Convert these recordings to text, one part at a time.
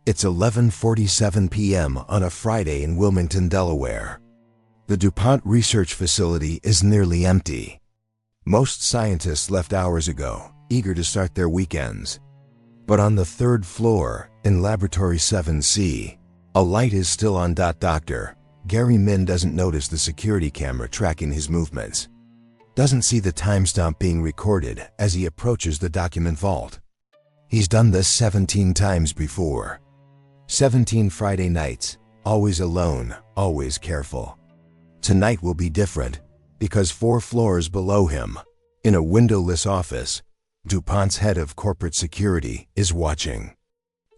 It's 11:47 p.m. on a Friday in Wilmington, Delaware. The DuPont research facility is nearly empty. Most scientists left hours ago, eager to start their weekends. But on the third floor, in Laboratory 7C, a light is still on. Dr. Gary Min doesn't notice the security camera tracking his movements. Doesn't see the timestamp being recorded as he approaches the document vault. He's done this 17 times before. 17 Friday nights, always alone, always careful. Tonight will be different, because 4 floors below him, in a windowless office, DuPont's head of corporate security is watching.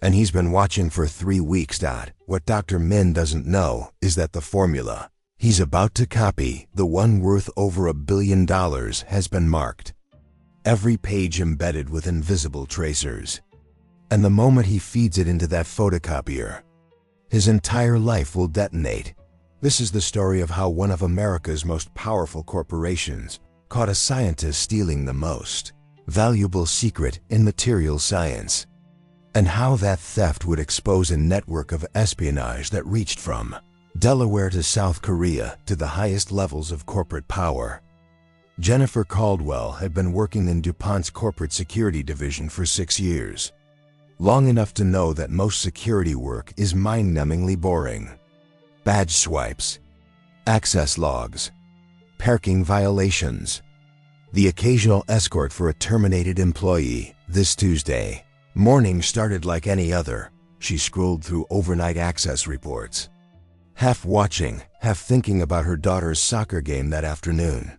And he's been watching for 3 weeks. What Dr. Min doesn't know is that the formula he's about to copy, the one worth over $1 billion, has been marked. Every page embedded with invisible tracers. And the moment he feeds it into that photocopier, his entire life will detonate. This is the story of how one of America's most powerful corporations caught a scientist stealing the most valuable secret in material science, and how that theft would expose a network of espionage that reached from Delaware to South Korea to the highest levels of corporate power. Jennifer Caldwell had been working in DuPont's corporate security division for 6 years. Long enough to know that most security work is mind-numbingly boring. Badge swipes, access logs, parking violations, the occasional escort for a terminated employee. This Tuesday morning started like any other. She scrolled through overnight access reports, half watching, half thinking about her daughter's soccer game that afternoon.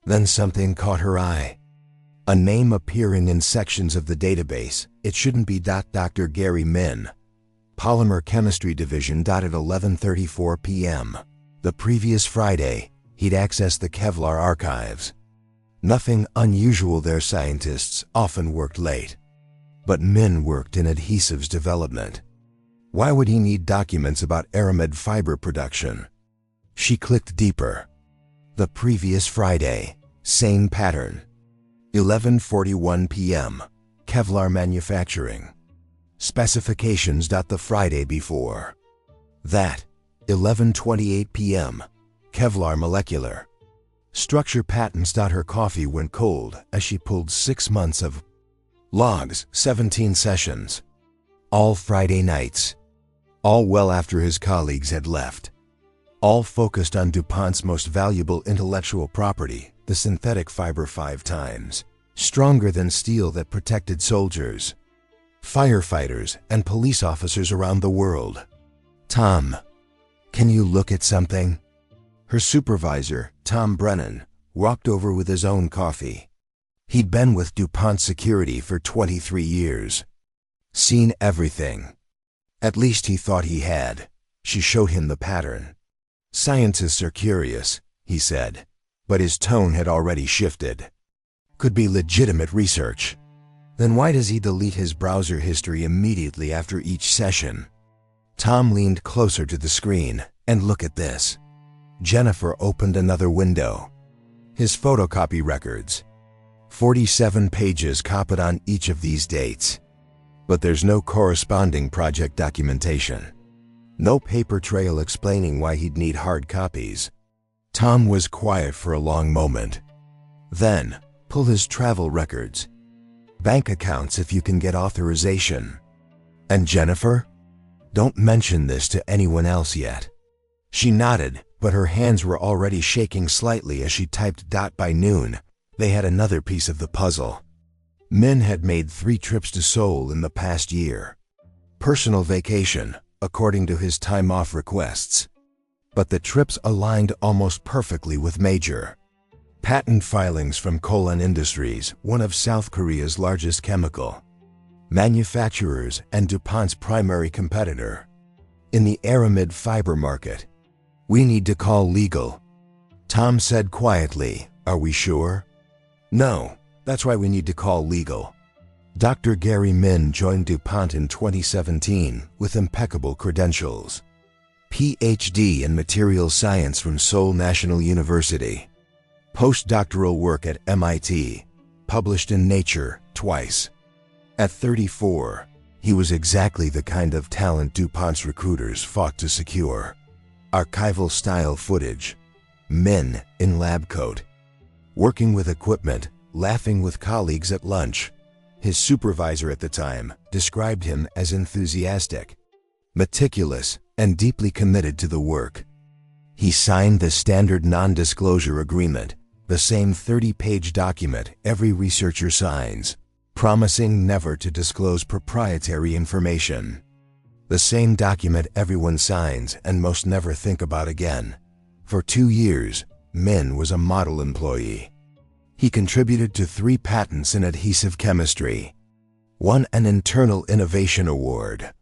Then something caught her eye. A name appearing in sections of the database. It shouldn't be. Dr. Gary Min, Polymer Chemistry Division. At 11:34 p.m. the previous Friday, he'd accessed the Kevlar archives. Nothing unusual there. Scientists often worked late. But Min worked in adhesives development. Why would he need documents about aramid fiber production? She clicked deeper. The previous Friday, same pattern. 11:41 p.m. Kevlar manufacturing. Specifications. The Friday before that, 11:28 p.m. Kevlar molecular structure patents. Her coffee went cold as she pulled 6 months of logs, 17 sessions, all Friday nights, all well after his colleagues had left, all focused on DuPont's most valuable intellectual property, the synthetic fiber 5 times stronger than steel that protected soldiers, firefighters, and police officers around the world. Tom, can you look at something? Her supervisor, Tom Brennan, walked over with his own coffee. He'd been with DuPont Security for 23 years. Seen everything. At least he thought he had. She showed him the pattern. Scientists are curious, he said, but his tone had already shifted. Could be legitimate research. Then why does he delete his browser history immediately after each session? Tom leaned closer to the screen. And look at this. Jennifer opened another window. His photocopy records. 47 pages copied on each of these dates. But there's no corresponding project documentation. No paper trail explaining why he'd need hard copies. Tom was quiet for a long moment. Then, pull his travel records. Bank accounts if you can get authorization. And Jennifer? Don't mention this to anyone else yet. She nodded, but her hands were already shaking slightly as she typed. By noon, they had another piece of the puzzle. Min had made 3 trips to Seoul in the past year. Personal vacation, according to his time-off requests. But the trips aligned almost perfectly with major patent filings from Kolon Industries, one of South Korea's largest chemical manufacturers and DuPont's primary competitor in the aramid fiber market. We need to call legal. Tom said quietly. Are we sure? No, that's why we need to call legal. Dr. Gary Min joined DuPont in 2017 with impeccable credentials. PhD in materials science from Seoul National University. Postdoctoral work at MIT, published in Nature twice. At 34, He was exactly the kind of talent DuPont's recruiters fought to secure. Archival-style footage. Men in lab coat. Working with equipment, laughing with colleagues at lunch. His supervisor at the time described him as enthusiastic, meticulous, and deeply committed to the work. He signed the standard non-disclosure agreement, the same 30-page document every researcher signs, promising never to disclose proprietary information. The same document everyone signs and most never think about again. For 2 years, Min was a model employee. He contributed to 3 patents in adhesive chemistry, won an Internal Innovation Award,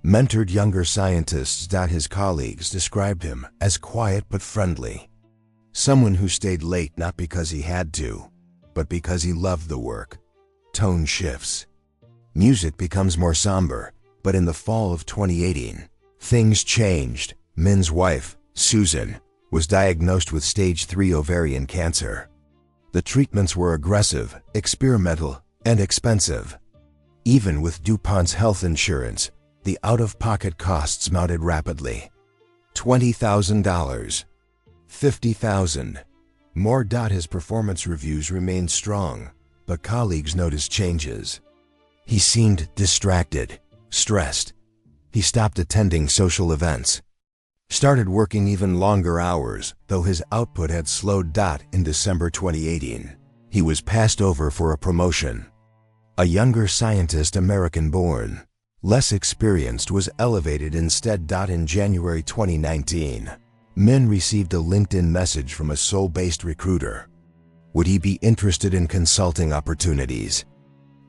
mentored younger scientists. His colleagues described him as quiet but friendly, someone who stayed late not because he had to, but because he loved the work. Tone shifts. Music becomes more somber, but in the fall of 2018, things changed. Min's wife, Susan, was diagnosed with stage 3 ovarian cancer. The treatments were aggressive, experimental, and expensive. Even with DuPont's health insurance, the out-of-pocket costs mounted rapidly. $20,000. $50,000. More. His performance reviews remained strong, but colleagues noticed changes. He seemed distracted, stressed. He stopped attending social events, started working even longer hours, though his output had slowed. In December 2018, he was passed over for a promotion. A younger scientist, American-born, less experienced, was elevated instead. In January 2019, Min received a LinkedIn message from a Seoul-based recruiter. Would he be interested in consulting opportunities?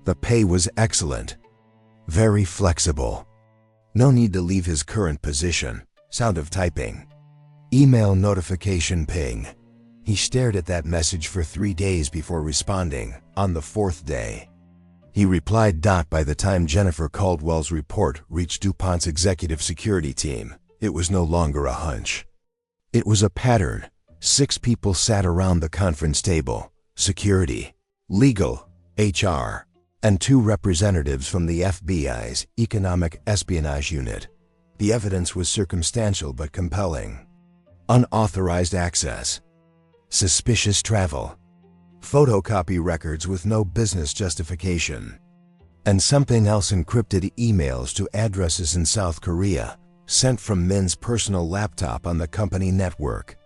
The pay was excellent, very flexible. No need to leave his current position. Sound of typing. Email notification ping. He stared at that message for 3 days before responding. On the 4th day, he replied. By the time Jennifer Caldwell's report reached DuPont's executive security team, it was no longer a hunch. It was a pattern. 6 people sat around the conference table: security, legal, HR, and 2 representatives from the FBI's Economic Espionage Unit. The evidence was circumstantial but compelling. Unauthorized access, suspicious travel, photocopy records with no business justification, and something else: encrypted emails to addresses in South Korea, sent from Min's personal laptop on the company network.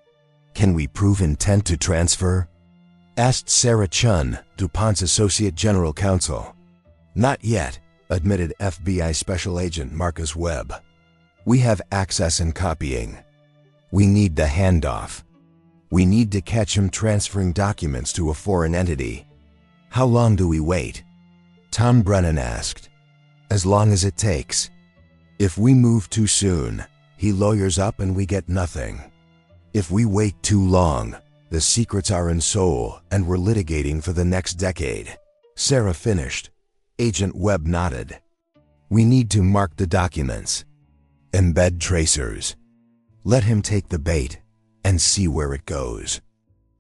Can we prove intent to transfer? Asked Sarah Chun, DuPont's Associate General Counsel. Not yet, admitted FBI Special Agent Marcus Webb. We have access and copying. We need the handoff. We need to catch him transferring documents to a foreign entity. How long do we wait? Tom Brennan asked. As long as it takes. If we move too soon, he lawyers up and we get nothing. If we wait too long, the secrets are in Seoul and we're litigating for the next decade. Sarah finished. Agent Webb nodded. We need to mark the documents. Embed tracers. Let him take the bait and see where it goes.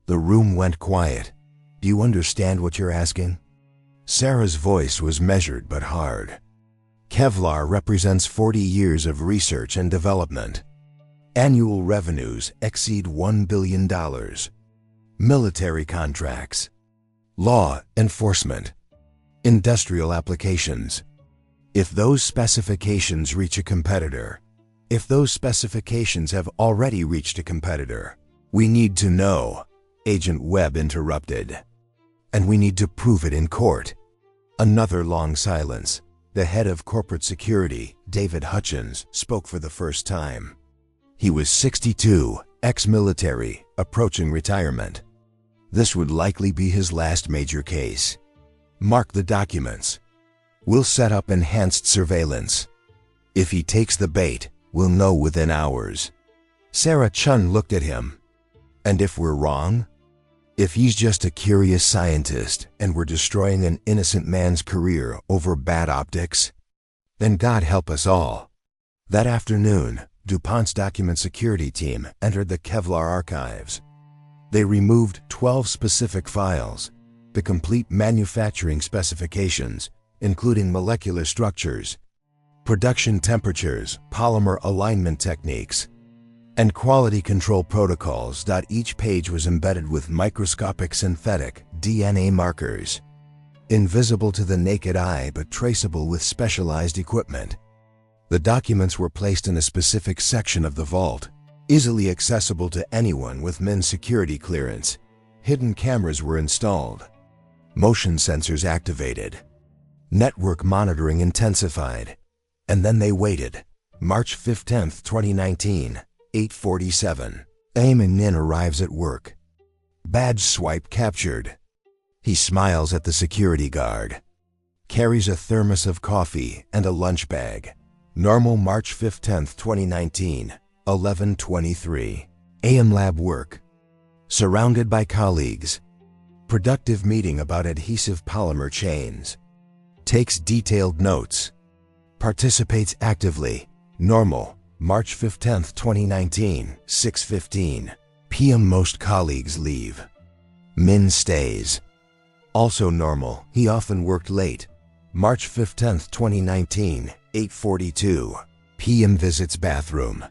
The room went quiet. Do you understand what you're asking? Sarah's voice was measured but hard. Kevlar represents 40 years of research and development. Annual revenues exceed $1 billion. Military contracts. Law enforcement. Industrial applications. If those specifications reach a competitor, if those specifications have already reached a competitor, we need to know, Agent Webb interrupted. And we need to prove it in court. Another long silence. The head of corporate security, David Hutchins, spoke for the first time. He was 62, ex-military, approaching retirement. This would likely be his last major case. Mark the documents. We'll set up enhanced surveillance. If he takes the bait, we'll know within hours. Sarah Chun looked at him. And if we're wrong? If he's just a curious scientist and we're destroying an innocent man's career over bad optics? Then God help us all. That afternoon, DuPont's document security team entered the Kevlar archives. They removed 12 specific files, the complete manufacturing specifications, including molecular structures, production temperatures, polymer alignment techniques, and quality control protocols. Each page was embedded with microscopic synthetic DNA markers, invisible to the naked eye but traceable with specialized equipment. The documents were placed in a specific section of the vault, easily accessible to anyone with MIN security clearance. Hidden cameras were installed, motion sensors activated, network monitoring intensified, and then they waited. March 15, 2019, 8:47. Eamon Nin arrives at work. Badge swipe captured. He smiles at the security guard, carries a thermos of coffee and a lunch bag. Normal March 15, 2019, 11:23. AM lab work. Surrounded by colleagues. Productive meeting about adhesive polymer chains. Takes detailed notes. Participates actively. Normal March 15, 2019, 6:15 p.m. Most colleagues leave. Min stays. Also normal, he often worked late. March 15, 2019, 8:42 p.m. Visits bathroom.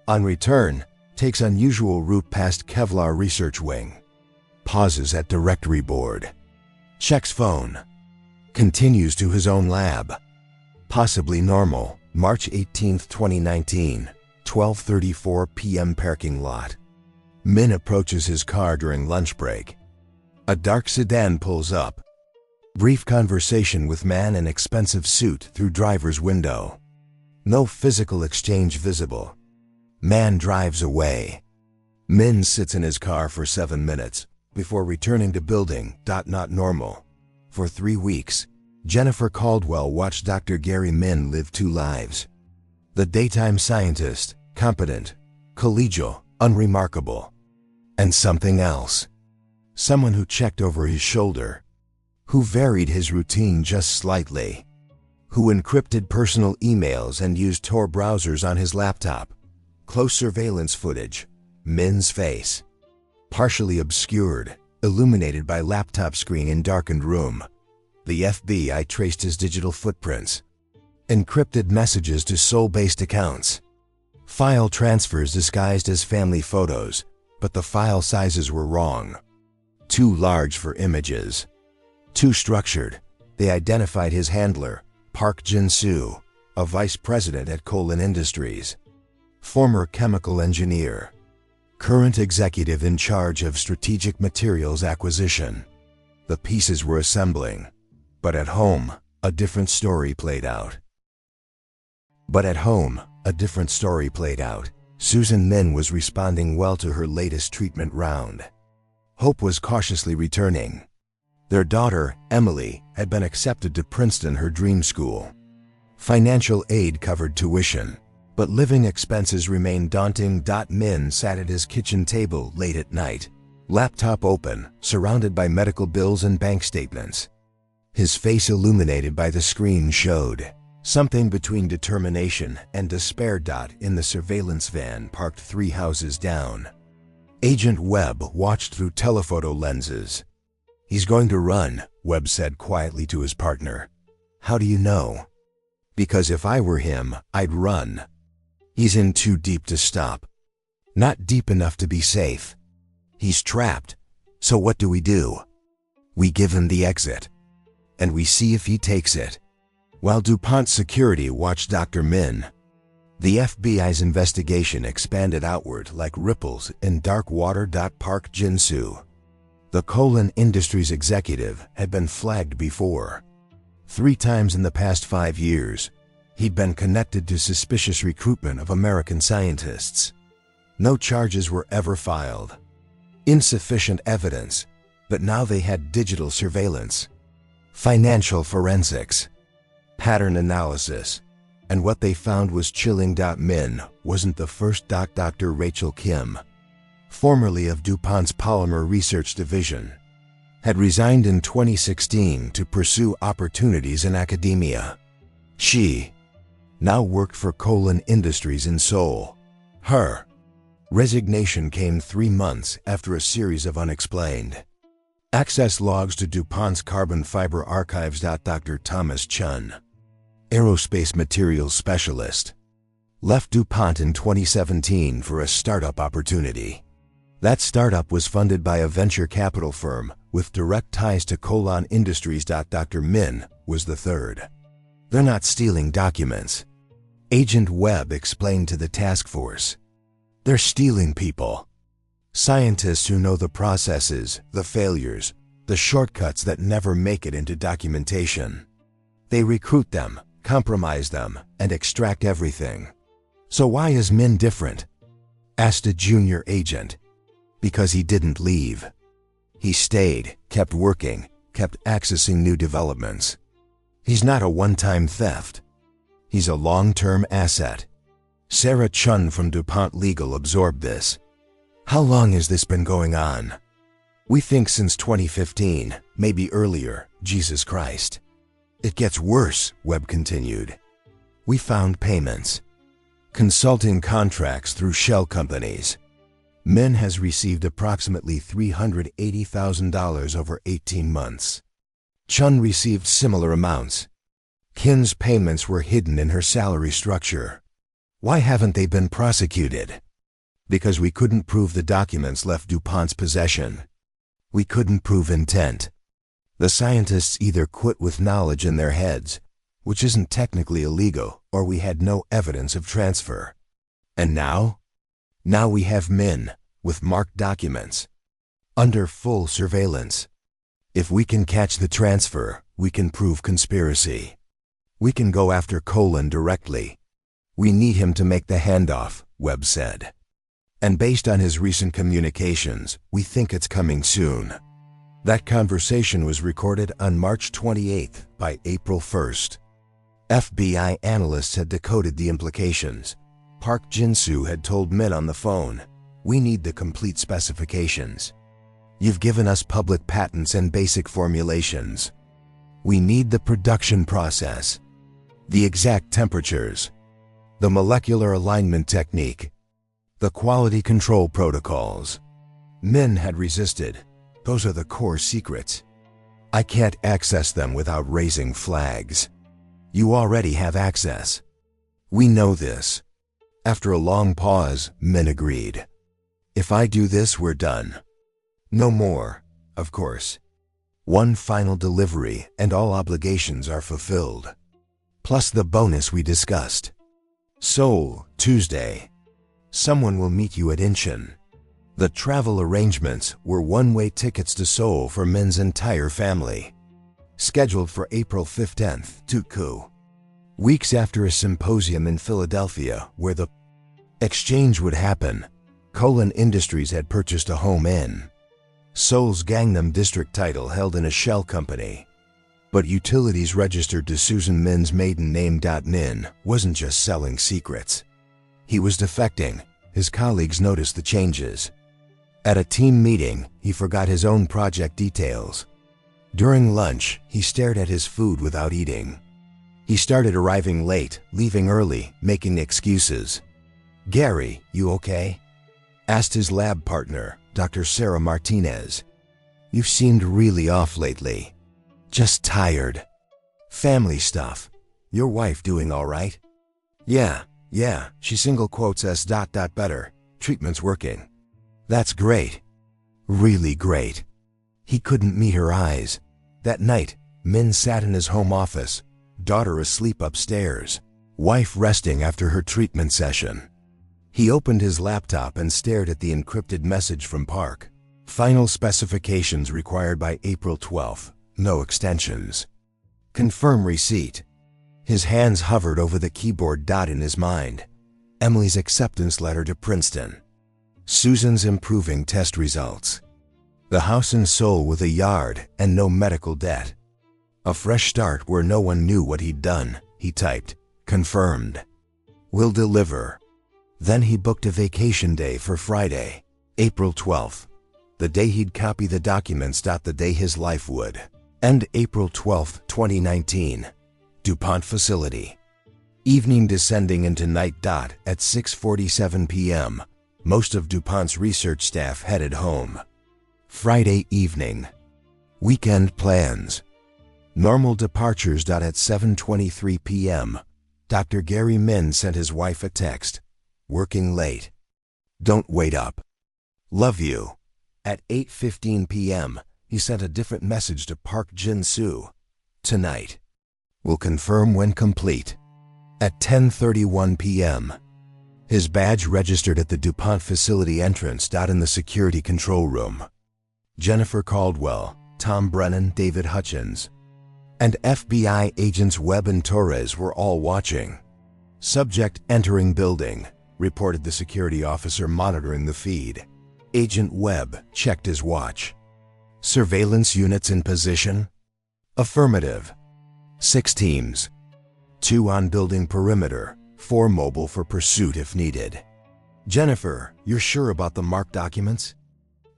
On return, takes unusual route past Kevlar research wing. Pauses at directory board. Checks phone. Continues to his own lab. Possibly normal, March 18, 2019, 12:34 p.m. Parking lot. Min approaches his car during lunch break. A dark sedan pulls up. Brief conversation with man in expensive suit through driver's window. No physical exchange visible. Man drives away. Min sits in his car for 7 minutes before returning to building. Not normal. For 3 weeks, Jennifer Caldwell watched Dr. Gary Min live 2 lives. The daytime scientist, competent, collegial, unremarkable. And something else. Someone who checked over his shoulder. Who varied his routine just slightly. Who encrypted personal emails and used Tor browsers on his laptop. Close surveillance footage. Min's face. Partially obscured, illuminated by laptop screen in darkened room. The FBI traced his digital footprints. Encrypted messages to Seoul-based accounts. File transfers disguised as family photos, but the file sizes were wrong. Too large for images. Too structured. They identified his handler, Park Jin-soo, a vice president at Colin Industries. Former chemical engineer. Current executive in charge of strategic materials acquisition. The pieces were assembling. But at home, a different story played out. Susan Min was responding well to her latest treatment round. Hope was cautiously returning. Their daughter, Emily, had been accepted to Princeton, her dream school. Financial aid covered tuition, but living expenses remained daunting. Min sat at his kitchen table late at night, laptop open, surrounded by medical bills and bank statements. His face illuminated by the screen showed something between determination and despair. In the surveillance van parked 3 houses down. Agent Webb watched through telephoto lenses. "He's going to run," Webb said quietly to his partner. "How do you know?" "Because if I were him, I'd run. He's in too deep to stop. Not deep enough to be safe. He's trapped. So what do? We give him the exit. And we see if he takes it." While DuPont security watched Dr. Min, the FBI's investigation expanded outward like ripples in dark water. Park Jin-soo, the Colin Industries executive, had been flagged before. 3 times in the past 5 years, he'd been connected to suspicious recruitment of American scientists. No charges were ever filed. Insufficient evidence, but now they had digital surveillance, financial forensics, pattern analysis, and what they found was chilling. Min wasn't the first. Dr. Rachel Kim, formerly of DuPont's Polymer Research Division, had resigned in 2016 to pursue opportunities in academia. She now worked for Colin Industries in Seoul. Her resignation came 3 months after a series of unexplained Access logs to DuPont's carbon fiber archives. Dr. Thomas Chun, aerospace materials specialist, left DuPont in 2017 for a startup opportunity. That startup was funded by a venture capital firm with direct ties to Kevlar Industries. Dr. Min was the third. They're not stealing documents, Agent Webb explained to the task force. They're stealing people. Scientists who know the processes, the failures, the shortcuts that never make it into documentation. They recruit them, compromise them, and extract everything. So why is Min different? Asked a junior agent. Because he didn't leave. He stayed, kept working, kept accessing new developments. He's not a one-time theft. He's a long-term asset. Sarah Chun from DuPont Legal absorbed this. How long has this been going on? We think since 2015, maybe earlier, Jesus Christ. It gets worse, Webb continued. We found payments. Consulting contracts through shell companies. Min has received approximately $380,000 over 18 months. Chun received similar amounts. Kin's payments were hidden in her salary structure. Why haven't they been prosecuted? Because we couldn't prove the documents left DuPont's possession. We couldn't prove intent. The scientists either quit with knowledge in their heads, which isn't technically illegal, or we had no evidence of transfer. And now? Now we have Min, with marked documents, under full surveillance. If we can catch the transfer, we can prove conspiracy. We can go after Colin directly. We need him to make the handoff, Webb said. And based on his recent communications, we think it's coming soon. That conversation was recorded on March 28th. By April 1st. FBI analysts had decoded the implications. Park Jin-soo had told Min on the phone, "We need the complete specifications. You've given us public patents and basic formulations. We need the production process, the exact temperatures, the molecular alignment technique, the quality control protocols." Min had resisted. Those are the core secrets. I can't access them without raising flags. You already have access. We know this. After a long pause, Min agreed. If I do this, we're done. No more, of course. One final delivery and all obligations are fulfilled. Plus the bonus we discussed. Seoul, Tuesday. Someone will meet you at Incheon. The travel arrangements were one-way tickets to Seoul for Min's entire family. Scheduled for April 15th, Tukku. Weeks after a symposium in Philadelphia where the exchange would happen, Colin Industries had purchased a home in Seoul's Gangnam District, title held in a shell company. But utilities registered to Susan Min's maiden name. Min wasn't just selling secrets. He was defecting. His colleagues noticed the changes. At a team meeting, he forgot his own project details. During lunch, he stared at his food without eating. He started arriving late, leaving early, making excuses. "Gary, you okay?" asked his lab partner, Dr. Sarah Martinez. "You've seemed really off lately." "Just tired." "Family stuff. Your wife doing all right?" Yeah, she single quotes us ... better. Treatment's working." "That's great. Really great." He couldn't meet her eyes. That night, Min sat in his home office, daughter asleep upstairs, wife resting after her treatment session. He opened his laptop and stared at the encrypted message from Park. Final specifications required by April 12th. No extensions. Confirm receipt. His hands hovered over the keyboard. In his mind, Emily's acceptance letter to Princeton. Susan's improving test results. The house in Seoul with a yard and no medical debt. A fresh start where no one knew what he'd done. He typed, "Confirmed. Will deliver." Then he booked a vacation day for Friday, April 12th, the day he'd copy the documents. The day his life would end. April 12th, 2019. DuPont facility. Evening descending into night. At 6:47 p.m., most of DuPont's research staff headed home. Friday evening. Weekend plans. Normal departures. At 7:23 p.m., Dr. Gary Min sent his wife a text. Working late. Don't wait up. Love you. At 8:15 p.m., he sent a different message to Park Jin-soo. Tonight. Will confirm when complete. At 10:31 p.m., his badge registered at the DuPont facility entrance. In the security control room, Jennifer Caldwell, Tom Brennan, David Hutchins, and FBI agents Webb and Torres were all watching. Subject entering building, reported the security officer monitoring the feed. Agent Webb checked his watch. Surveillance units in position? Affirmative. 6 teams. 2 on building perimeter, 4 mobile for pursuit if needed. Jennifer, you're sure about the marked documents?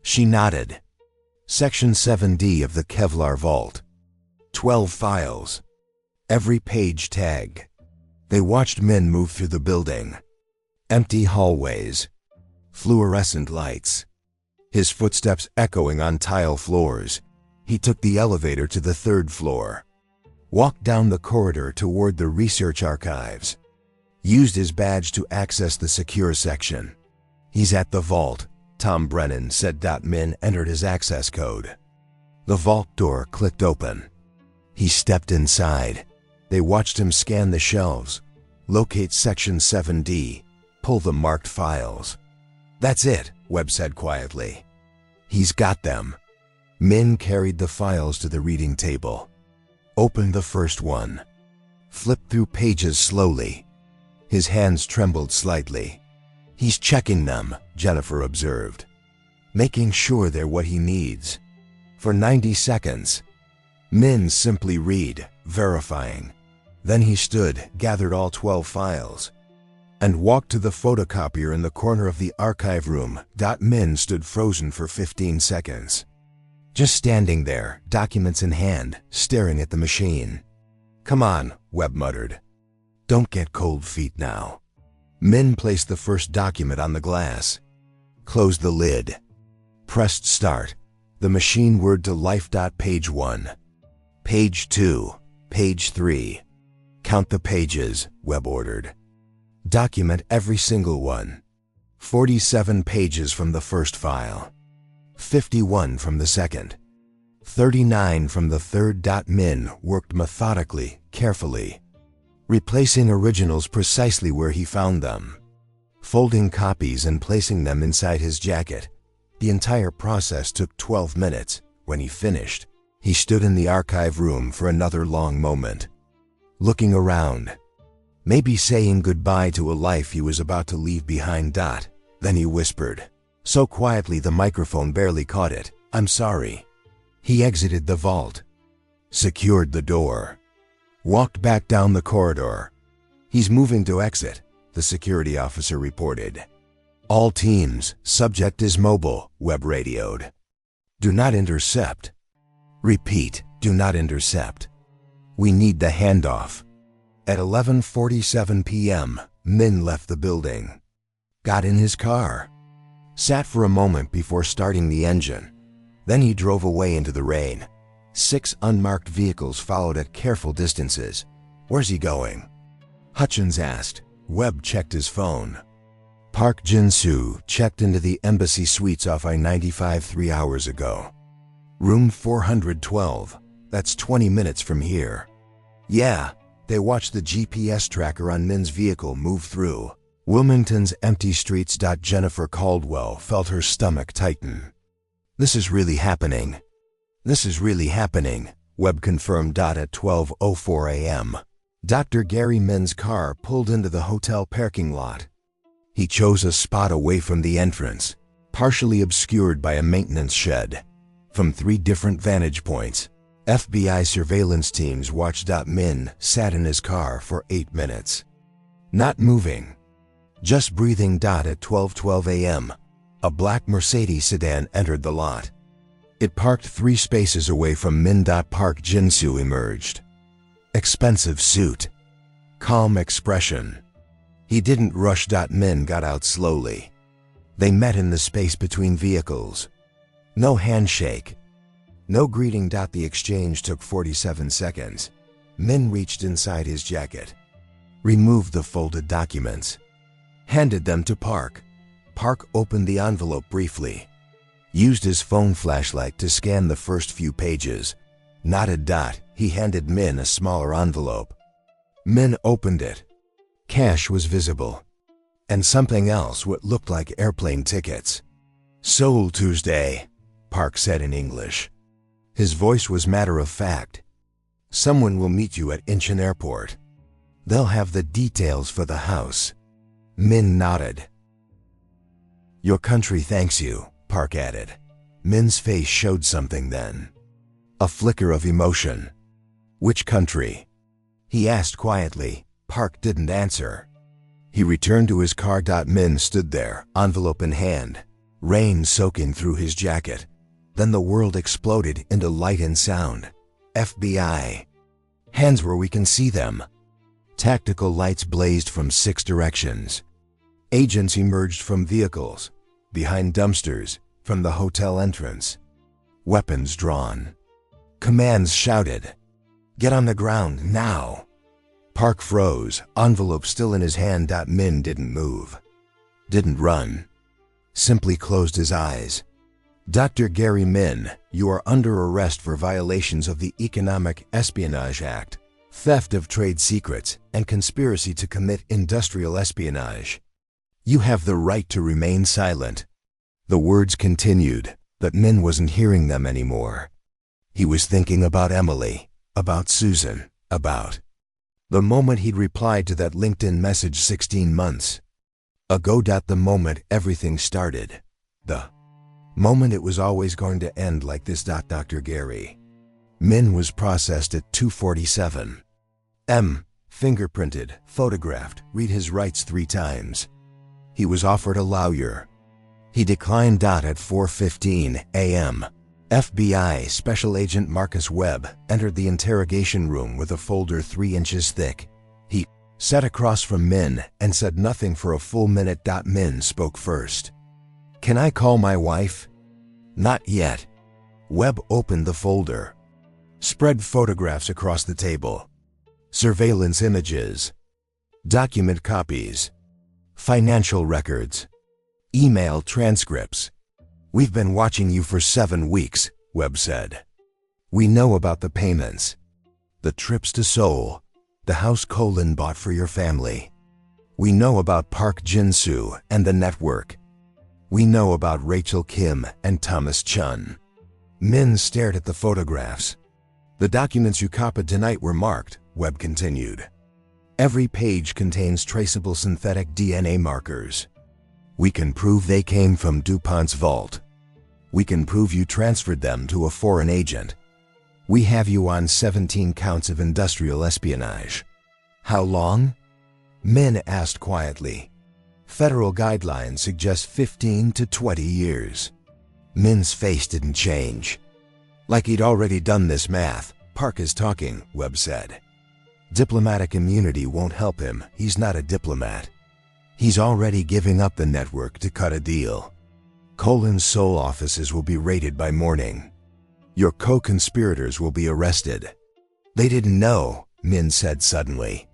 She nodded. Section 7D of the Kevlar vault. 12 files. Every page tagged. They watched Min move through the building. Empty hallways. Fluorescent lights. His footsteps echoing on tile floors. He took the elevator to the 3rd floor. Walked down the corridor toward the research archives. Used his badge to access the secure section. He's at the vault, Tom Brennan said. Min entered his access code. The vault door clicked open. He stepped inside. They watched him scan the shelves, locate Section 7D, pull the marked files. That's it, Webb said quietly. He's got them. Min carried the files to the reading table. Opened the first one. Flipped through pages slowly. His hands trembled slightly. He's checking them, Jennifer observed. Making sure they're what he needs. For 90 seconds. Min simply read, verifying. Then he stood, gathered all 12 files, and walked to the photocopier in the corner of the archive room. Min stood frozen for 15 seconds. Just standing there, documents in hand, staring at the machine. Come on, Webb muttered. Don't get cold feet now. Min placed the first document on the glass. Closed the lid. Pressed start. The machine whirred to life. Page 1. Page 2. Page 3. Count the pages, Webb ordered. Document every single one. 47 pages from the first file. 51 from the second. 39 from the third. Min worked methodically, carefully, replacing originals precisely where he found them, folding copies and placing them inside his jacket. The entire process took 12 minutes. When he finished, he stood in the archive room for another long moment, looking around, maybe saying goodbye to a life he was about to leave behind. Then he whispered, so quietly the microphone barely caught it, I'm sorry. He exited the vault, secured the door, walked back down the corridor. He's moving to exit, the security officer reported. All teams, subject is mobile, Webb radioed. Do not intercept. Repeat, do not intercept. We need the handoff. At 11:47 p.m., Min left the building. Got in his car. Sat for a moment before starting the engine. Then he drove away into the rain. 6 unmarked vehicles followed at careful distances. Where's he going? Hutchins asked. Webb checked his phone. Park Jin-soo checked into the embassy suites off I-95 3 hours ago. Room 412. That's 20 minutes from here. Yeah, they watched the GPS tracker on Min's vehicle move through Wilmington's empty streets. Jennifer Caldwell felt her stomach tighten. This is really happening. This is really happening, Webb confirmed. At 12:04 a.m., Dr. Gary Min's car pulled into the hotel parking lot. He chose a spot away from the entrance, partially obscured by a maintenance shed. From 3 different vantage points, FBI surveillance teams watched. Min sat in his car for 8 minutes. Not moving. Just breathing. At 12:12 a.m., a black Mercedes sedan entered the lot. It parked 3 spaces away from Min. Park Jin-soo emerged. Expensive suit. Calm expression. He didn't rush. Min got out slowly. They met in the space between vehicles. No handshake. No greeting. The exchange took 47 seconds. Min reached inside his jacket, removed the folded documents, handed them to Park. Park opened the envelope briefly, used his phone flashlight to scan the first few pages. Nodded. He handed Min a smaller envelope. Min opened it. Cash was visible, and something else, what looked like airplane tickets. "Seoul Tuesday," Park said in English. His voice was matter-of-fact. "Someone will meet you at Incheon Airport. They'll have the details for the house." Min nodded. "Your country thanks you," Park added. Min's face showed something then. A flicker of emotion. "Which country?" he asked quietly. Park didn't answer. He returned to his car. Min stood there, envelope in hand, rain soaking through his jacket. Then the world exploded into light and sound. FBI. Hands where we can see them. Tactical lights blazed from 6 directions. Agents emerged from vehicles, behind dumpsters, from the hotel entrance. Weapons drawn. Commands shouted. "Get on the ground, now!" Park froze, envelope still in his hand. Min didn't move. Didn't run. Simply closed his eyes. "Dr. Gary Min, you are under arrest for violations of the Economic Espionage Act, theft of trade secrets, and conspiracy to commit industrial espionage. You have the right to remain silent." The words continued, but Min wasn't hearing them anymore. He was thinking about Emily, about Susan, about the moment he'd replied to that LinkedIn message 16 months ago. The moment everything started. The moment it was always going to end like this. Dr. Gary Min was processed at 2:47 m. Fingerprinted, photographed, read his rights 3 times. He was offered a lawyer. He declined. At 4:15 a.m. FBI Special Agent Marcus Webb entered the interrogation room with a folder 3 inches thick. He sat across from Min and said nothing for a full minute. Min spoke first. "Can I call my wife?" "Not yet." Webb opened the folder, spread photographs across the table. Surveillance images, document copies, financial records, email transcripts. "We've been watching you for 7 weeks, Webb said. "We know about the payments, the trips to Seoul, the house Colin bought for your family. We know about Park Jin-soo and the network. We know about Rachel Kim and Thomas Chun." Min stared at the photographs. "The documents you copied tonight were marked," Webb continued. "Every page contains traceable synthetic DNA markers. We can prove they came from DuPont's vault. We can prove you transferred them to a foreign agent. We have you on 17 counts of industrial espionage." "How long?" Min asked quietly. "Federal guidelines suggest 15 to 20 years. Min's face didn't change. "Like he'd already done this math." "Park is talking," Webb said. "Diplomatic immunity won't help him. He's not a diplomat. He's already giving up the network to cut a deal. Colin's Seoul offices will be raided by morning. Your co-conspirators will be arrested." "They didn't know," Min said suddenly.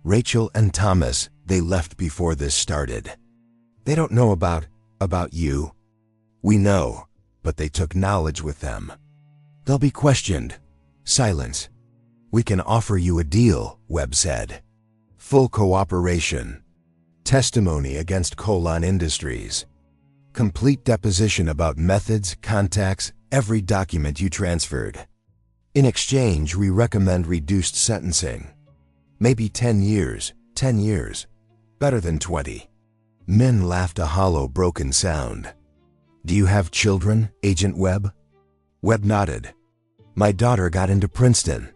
"Rachel and Thomas, they left before this started. They don't know about you." "We know, but they took knowledge with them. They'll be questioned." Silence. "We can offer you a deal," Webb said. "Full cooperation. Testimony against Colon Industries. Complete deposition about methods, contacts, every document you transferred. In exchange, we recommend reduced sentencing. Maybe 10 years, 10 years. Better than 20. Min laughed, a hollow, broken sound. "Do you have children, Agent Webb?" Webb nodded. "My daughter got into Princeton."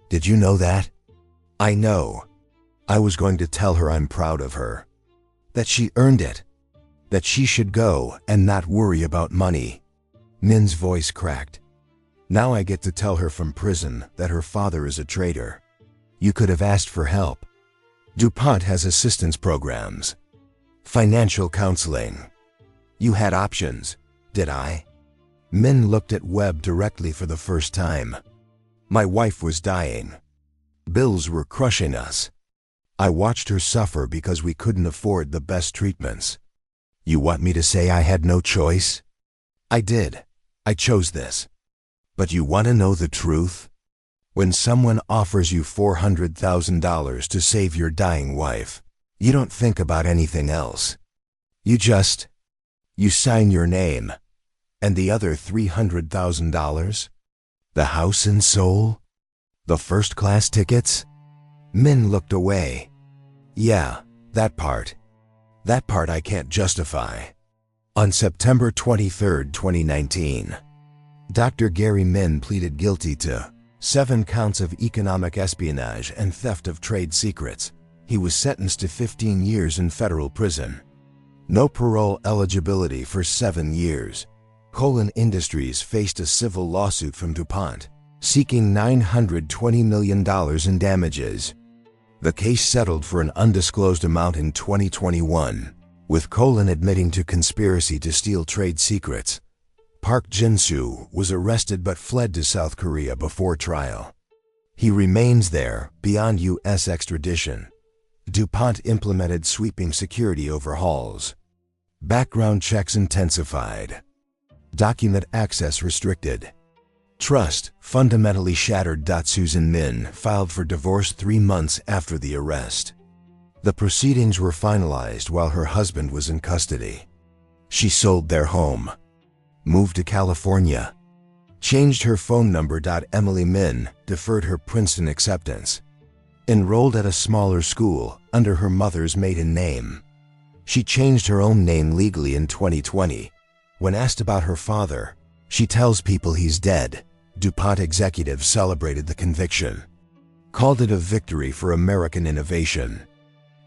"Did you know that?" "I know. I was going to tell her I'm proud of her. That she earned it. That she should go and not worry about money." Min's voice cracked. "Now I get to tell her from prison that her father is a traitor. You could have asked for help. DuPont has assistance programs. Financial counseling. You had options. Did I?" Min looked at Webb directly for the first time. My wife was dying. Bills were crushing us. I watched her suffer because we couldn't afford the best treatments. You want me to say I had no choice? I did. I chose this. But you want to know the truth? When someone offers you $400,000 to save your dying wife, you don't think about anything else. You sign your name. And the other $300,000? The house and soul? The first-class tickets? Min looked away. Yeah, that part. That part I can't justify. On September 23, 2019, Dr. Gary Min pleaded guilty to 7 counts of economic espionage and theft of trade secrets. He was sentenced to 15 years in federal prison. No parole eligibility for 7 years. Colon Industries faced a civil lawsuit from DuPont, seeking $920 million in damages. The case settled for an undisclosed amount in 2021, with Colon admitting to conspiracy to steal trade secrets. Park Jin-soo was arrested but fled to South Korea before trial. He remains there beyond U.S. extradition. DuPont implemented sweeping security overhauls. Background checks intensified. Document access restricted. Trust fundamentally shattered. Susan Min filed for divorce 3 months after the arrest. The proceedings were finalized while her husband was in custody. She sold their home, moved to California, changed her phone number. Emily Min deferred her Princeton acceptance, enrolled at a smaller school under her mother's maiden name. She changed her own name legally in 2020. When asked about her father, she tells people he's dead. DuPont executives celebrated the conviction, called it a victory for American innovation,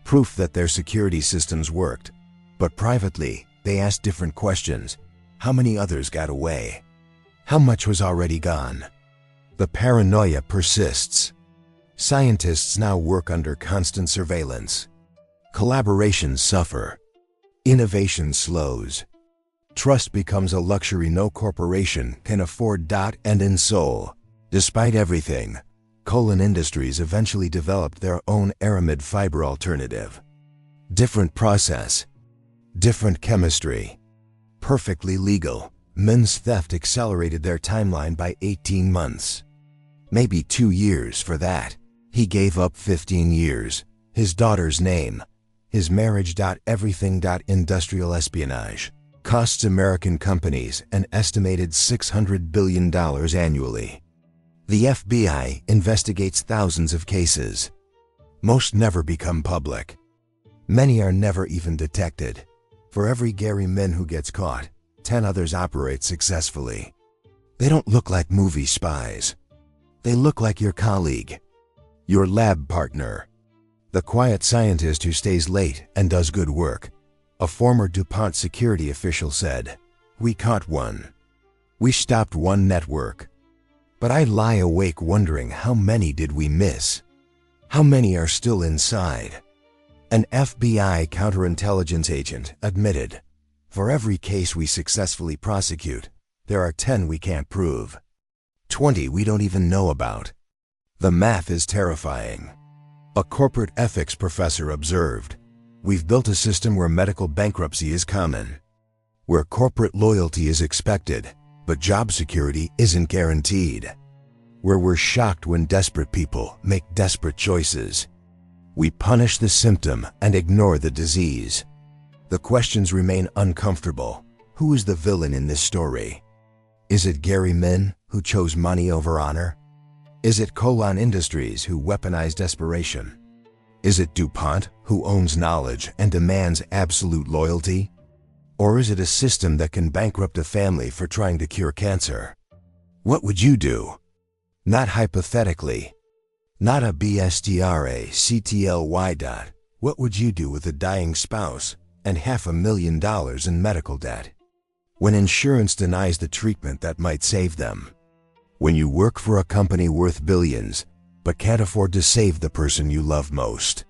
proof that their security systems worked. But privately, they asked different questions. How many others got away? How much was already gone? The paranoia persists. Scientists now work under constant surveillance. Collaborations suffer. Innovation slows. Trust becomes a luxury no corporation can afford. And in Seoul, despite everything, Colon Industries eventually developed their own aramid fiber alternative. Different process, different chemistry, perfectly legal. Min's theft accelerated their timeline by 18 months. Maybe 2 years for that. He gave up 15 years, his daughter's name, his marriage. Everything. Industrial espionage costs American companies an estimated $600 billion annually. The FBI investigates thousands of cases. Most never become public. Many are never even detected. For every Gary Min who gets caught, 10 others operate successfully. They don't look like movie spies. They look like your colleague, your lab partner, the quiet scientist who stays late and does good work. A former DuPont security official said, "We caught one. We stopped one network. But I lie awake wondering how many did we miss? How many are still inside?" An FBI counterintelligence agent admitted, "For every case we successfully prosecute, there are 10 we can't prove. 20 we don't even know about." The math is terrifying. A corporate ethics professor observed, "We've built a system where medical bankruptcy is common, where corporate loyalty is expected, but job security isn't guaranteed, where we're shocked when desperate people make desperate choices. We punish the symptom and ignore the disease." The questions remain uncomfortable. Who is the villain in this story? Is it Gary Min, who chose money over honor? Is it Colon Industries, who weaponized desperation? Is it DuPont, who owns knowledge and demands absolute loyalty? Or is it a system that can bankrupt a family for trying to cure cancer? What would you do? Not hypothetically. Not a BSTRACTLY. What would you do with a dying spouse and $500,000 in medical debt? When insurance denies the treatment that might save them? When you work for a company worth billions, but can't afford to save the person you love most?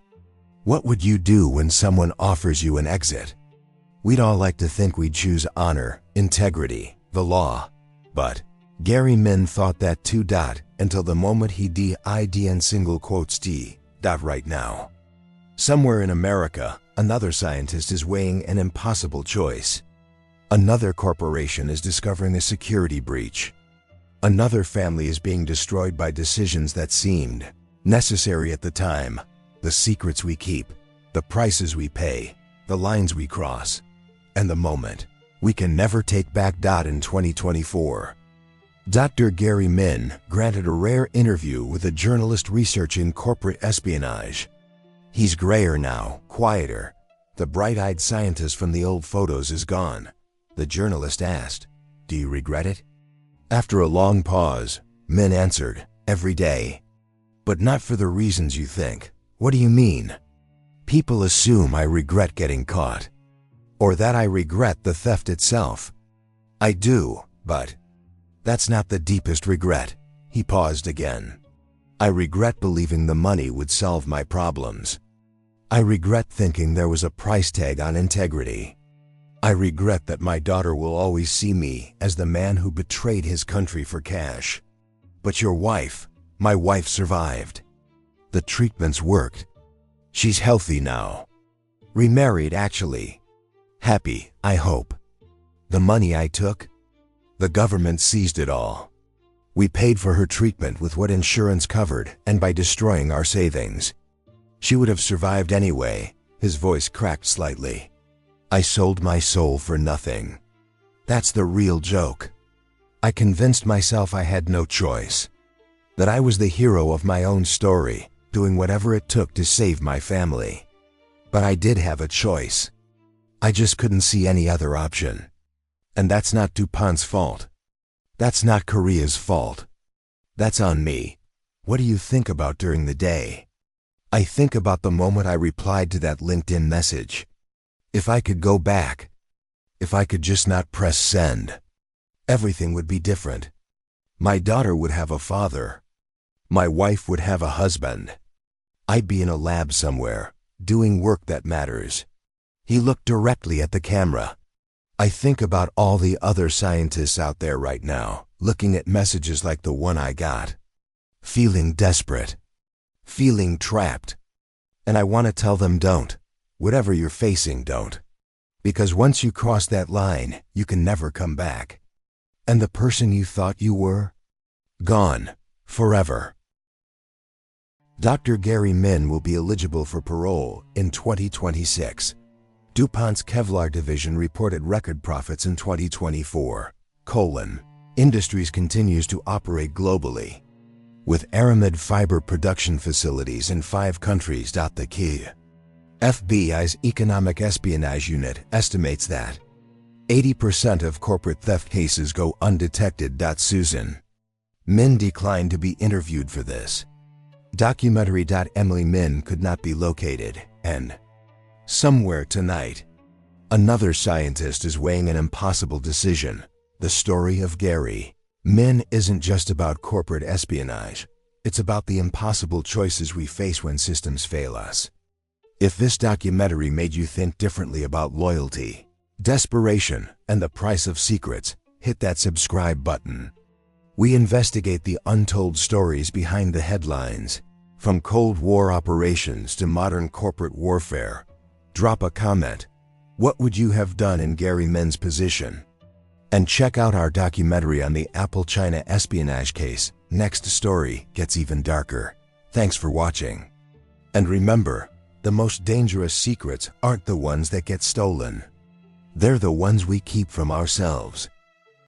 What would you do when someone offers you an exit? We'd all like to think we'd choose honor, integrity, the law, But Gary Min thought that too. Until the moment he did single quotes right now. Somewhere in America, another scientist is weighing an impossible choice. Another corporation is discovering a security breach. Another family is being destroyed by decisions that seemed necessary at the time. The secrets we keep, the prices we pay, the lines we cross, and the moment we can never take back. In 2024, Dr. Gary Min granted a rare interview with a journalist researching corporate espionage. He's grayer now, quieter. The bright-eyed scientist from the old photos is gone. The journalist asked, "Do you regret it?" After a long pause, Min answered, "Every day. But not for the reasons you think." "What do you mean?" "People assume I regret getting caught, or that I regret the theft itself. I do, but that's not the deepest regret." He paused again. "I regret believing the money would solve my problems. I regret thinking there was a price tag on integrity. I regret that my daughter will always see me as the man who betrayed his country for cash. But your wife, my wife survived. The treatments worked. She's healthy now. Remarried, actually. Happy, I hope. The money I took? The government seized it all. We paid for her treatment with what insurance covered and by destroying our savings. She would have survived anyway." His voice cracked slightly. "I sold my soul for nothing. That's the real joke. I convinced myself I had no choice. That I was the hero of my own story, doing whatever it took to save my family. But I did have a choice. I just couldn't see any other option. And that's not DuPont's fault. That's not Korea's fault. That's on me." "What do you think about during the day?" "I think about the moment I replied to that LinkedIn message. If I could go back, if I could just not press send, everything would be different. My daughter would have a father. My wife would have a husband. I'd be in a lab somewhere, doing work that matters." He looked directly at the camera. "I think about all the other scientists out there right now, looking at messages like the one I got. Feeling desperate. Feeling trapped. And I want to tell them don't. Whatever you're facing, don't. Because once you cross that line, you can never come back. And the person you thought you were? Gone. Forever." Dr. Gary Min will be eligible for parole in 2026. DuPont's Kevlar division reported record profits in 2024. Industries continues to operate globally, with aramid fiber production facilities in 5 countries. The key. FBI's Economic Espionage Unit estimates that 80% of corporate theft cases go undetected. Susan Min declined to be interviewed for this documentary. Emily Min could not be located, and somewhere tonight, another scientist is weighing an impossible decision. The story of Gary Min isn't just about corporate espionage. It's about the impossible choices we face when systems fail us. If this documentary made you think differently about loyalty, desperation, and the price of secrets, hit that subscribe button. We investigate the untold stories behind the headlines, from Cold War operations to modern corporate warfare. Drop a comment. What would you have done in Gary Min's position? And check out our documentary on the Apple China espionage case. Next story gets even darker. Thanks for watching. And remember, the most dangerous secrets aren't the ones that get stolen. They're the ones we keep from ourselves.